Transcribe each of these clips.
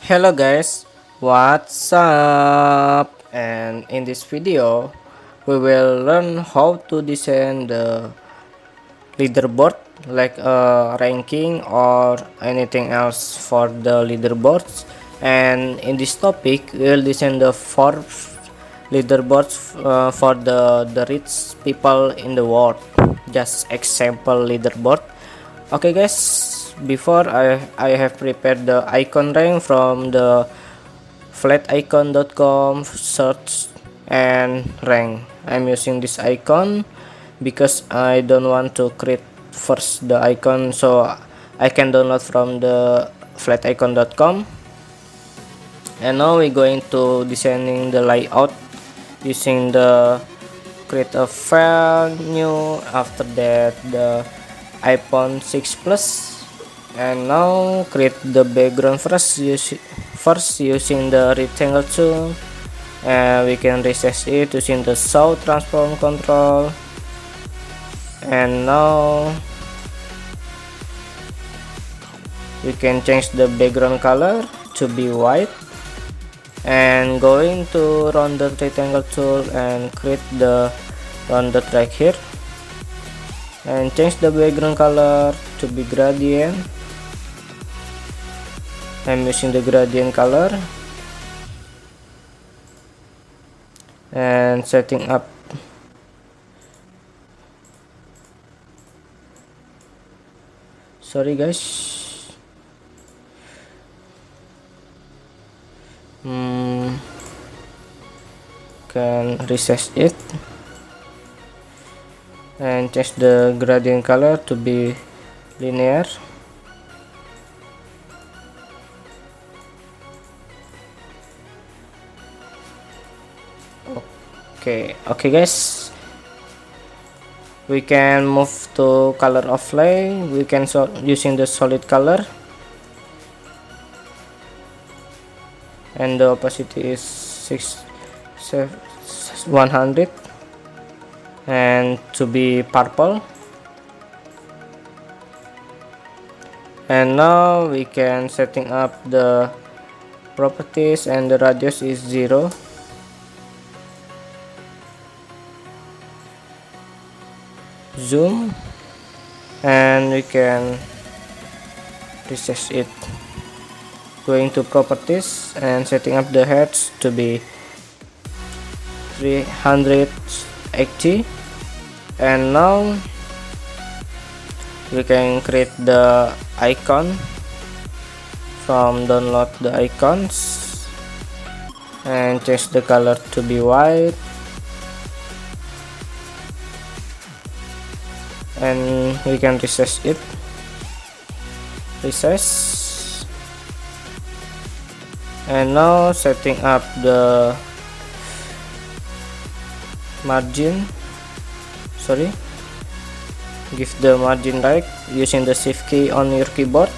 Hello guys, what's up? And in this video, we will learn how to design the leaderboard, like a ranking or anything else for the leaderboards. And in this topic, we'll design the four leaderboards for the rich people in the world. Just example leaderboard. Okay guys, before I have prepared the icon rank from the flaticon.com search and rank. I'm using this icon because I don't want to create first the icon, so I can download from the flaticon.com. And now we're going to designing the layout using the create a file new, after that the iPhone 6 Plus, and now create the background first using the rectangle tool, and we can resize it using the saw transform control. And now we can change the background color to be white, and going to rounded rectangle tool and create the rounded right here, and change the background color to be gradient. I'm using the gradient color, and setting up sorry guys, can resize it and change the gradient color to be linear. Okay guys, we can move to color overlay. We can using the solid color, and the opacity is 100 and to be purple. And now we can setting up the properties, and the radius is 0. Zoom, and we can resize it. Going to properties and setting up the hertz to be 380. And now we can create the icon from download the icons, and change the color to be white, and we can resize it. And now setting up the margin, give the margin right using the shift key on your keyboard.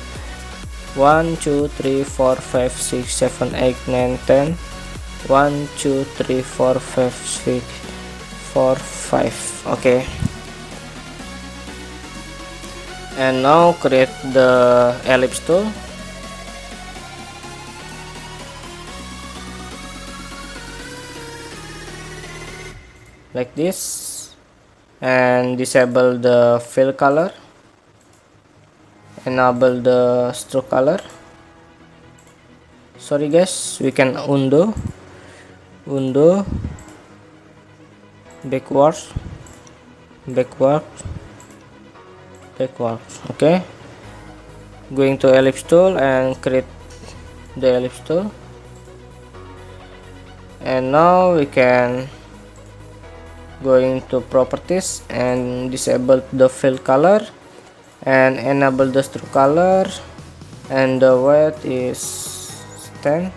1 2 3 4 5 6 7 8 9 10. 1 2 3 4 5 6 4 5. Okay, and now create the ellipse tool, like this, and disable the fill color, enable the stroke color. Sorry guys, we can undo backwards. Okay, going to ellipse tool and create the ellipse tool, and now we can going to properties and disable the fill color and enable the stroke color, and the weight is 10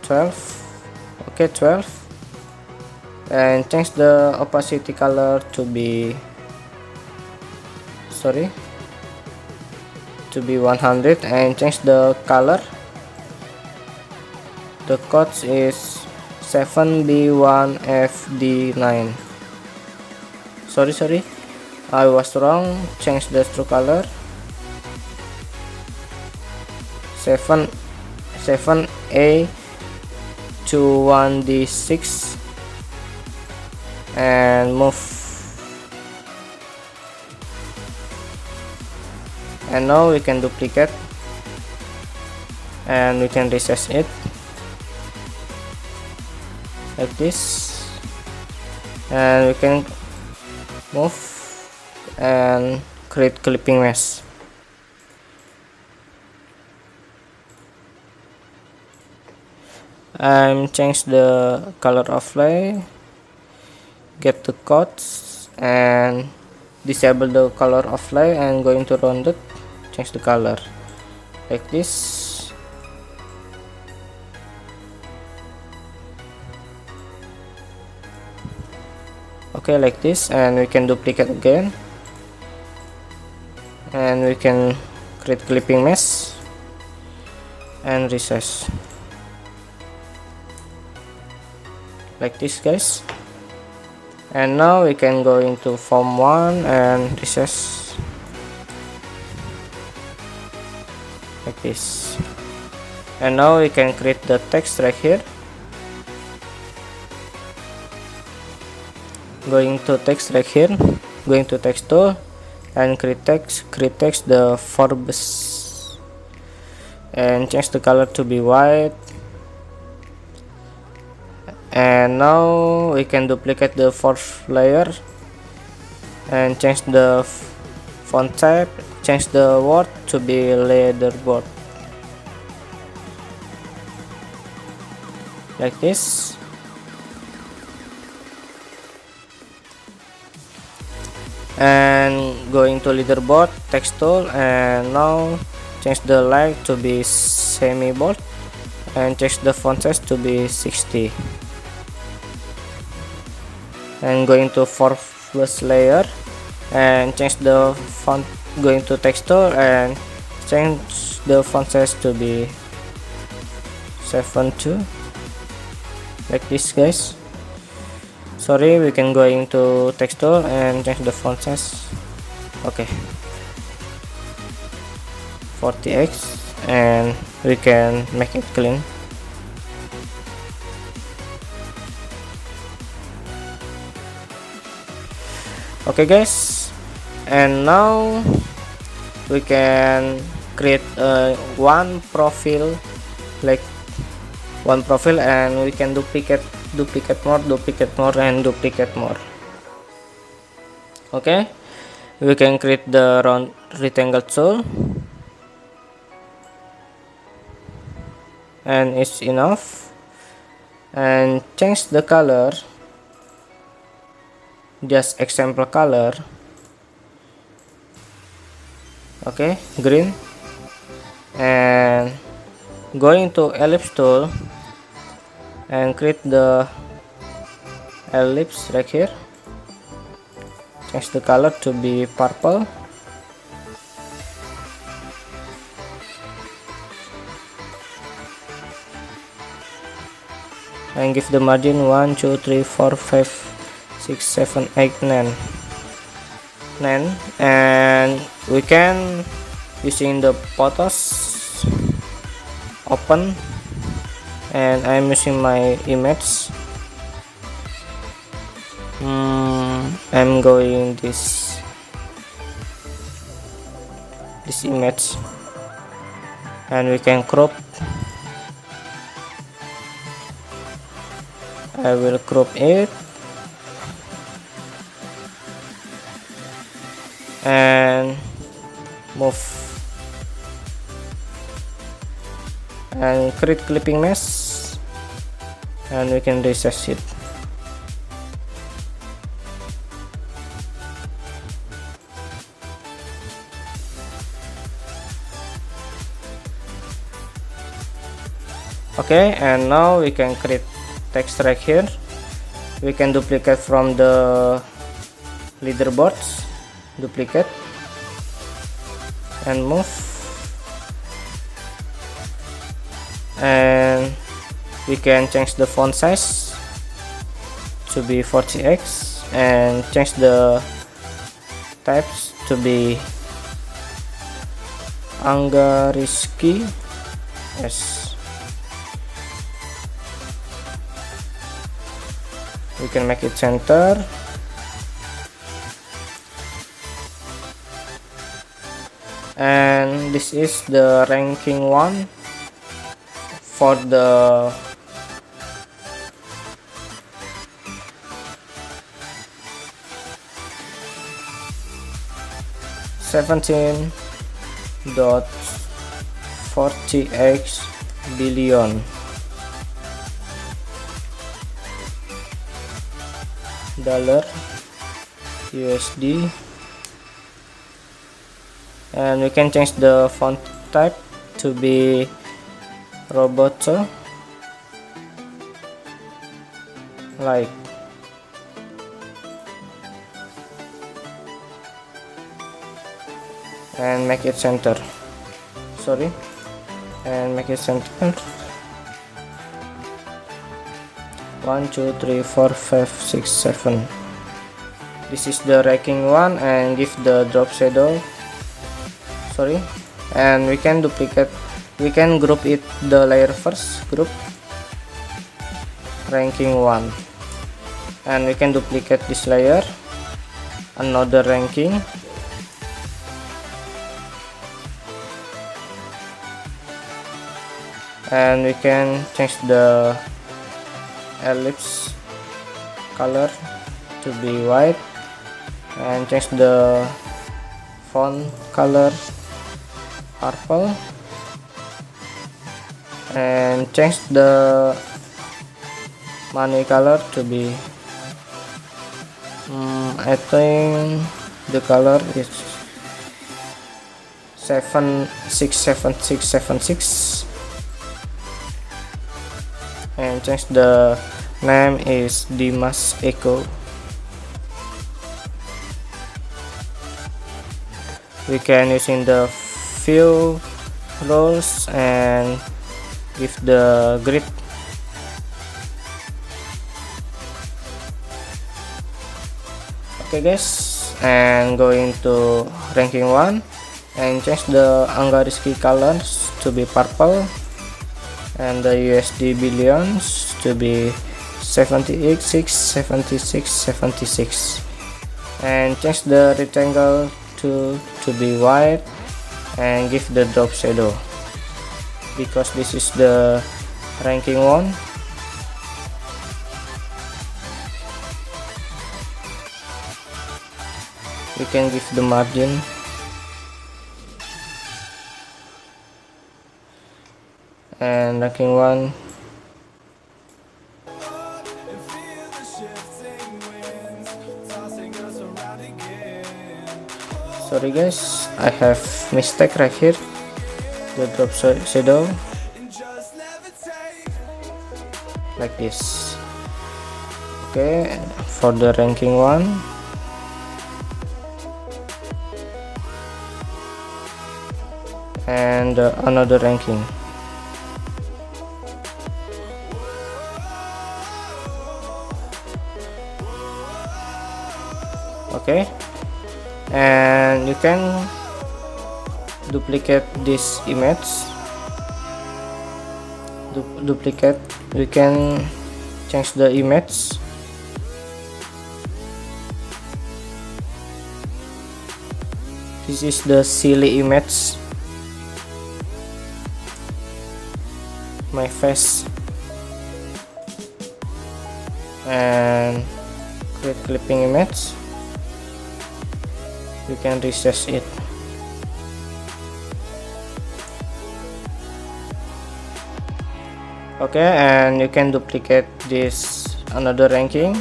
12. Okay, 12, and change the opacity color to be 100, and change the color. The code is 7B1FD9. Sorry, I was wrong. Change the stroke color 7a to 1d6 and move, and now we can duplicate and we can resize it like this, and we can move and create clipping mesh. Change the color overlay, get the codes and disable the color overlay and going to rounded, change the color like this. Okay, like this, and we can duplicate again and we can create clipping mesh and resize like this, guys. And now we can go into form 1 and resize like this, and now we can create the text right here. Going to text right here, going to text tool and create text the Forbes and change the color to be white. And now we can duplicate the fourth layer and change the font type, change the word to be leaderboard like this. And going to leaderboard, text tool, and now change the light to be semi bold and change the font size to be 60. And going to fourth layer and change the font, going to text tool and change the font size to be 72 like this, guys. Sorry, we can go into text tool and change the font size. Okay, 40x, and we can make it clean. Okay, guys, and now we can create one profile, like one profile, and we can duplicate more and duplicate more. Okay, we can create the round rectangle tool, and it's enough, and change the color, just example color. Okay, green, and going to ellipse tool and create the ellipse right here, change the color to be purple, and give the margin 1 2 3 4 5 6 7 8 9, and we can using the photos open, and I'm using my image. I'm going this image, and we can crop. I will crop it and move and create clipping mesh, and we can resize it. Okay, and now we can create text right here. We can duplicate from the leaderboards, duplicate and move, and we can change the font size to be 40x and change the types to be Angariski S. We can make it center. And this is the ranking 1 for the $17.40x billion USD. And we can change the font type to be Roboto, like and make it center. Sorry, and make it center. 1 2 3 4 5 6 7. This is the ranking 1, and give the drop shadow. Sorry, and we can duplicate, we can group it, the layer first, group ranking 1, and we can duplicate this layer, another ranking, and we can change the ellipse color to be white, and change the font color purple, and change the money color to be I think the color is 76676, and change the name is Dimas Eko. We can using the view rules and give the grid. Okay guys, and going to ranking 1 and change the Angariski colors to be purple, and the USD billions to be 76, and change the rectangle to be white, and give the drop shadow, because this is the ranking 1. We can give the margin, and ranking 1. Sorry guys, I have mistake right here, the drop shadow, like this. Okay, for the ranking 1, and another ranking. Okay, and you can duplicate this image, duplicate, we can change the image, this is the silly image, my face, and create clipping image. You can resize it. Okay, and you can duplicate this another ranking,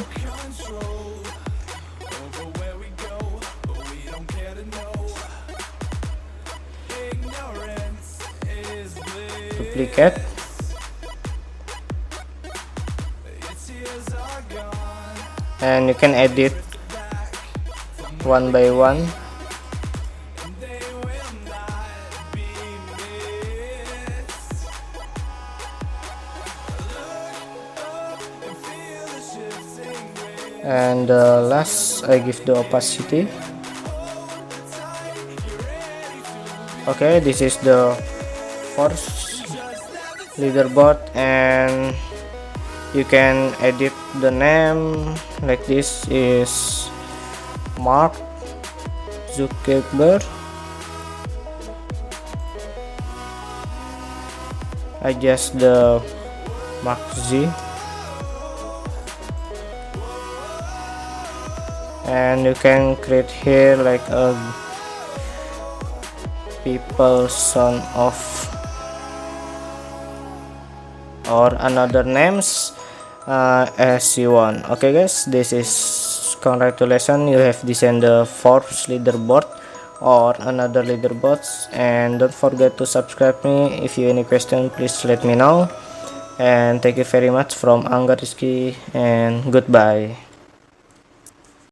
duplicate, and you can edit one by one. And last, I give the opacity. Okay, this is the first leaderboard, and you can edit the name. Like this is Mark Zuckerberg. Adjust the Mark Z, and you can create here like a people son of or another names as you want. Okay guys, this is congratulations, you have designed the Forbes leaderboard or another leaderboards. And don't forget to subscribe me. If you any question, please let me know. And thank you very much from Angga Rizky, and goodbye.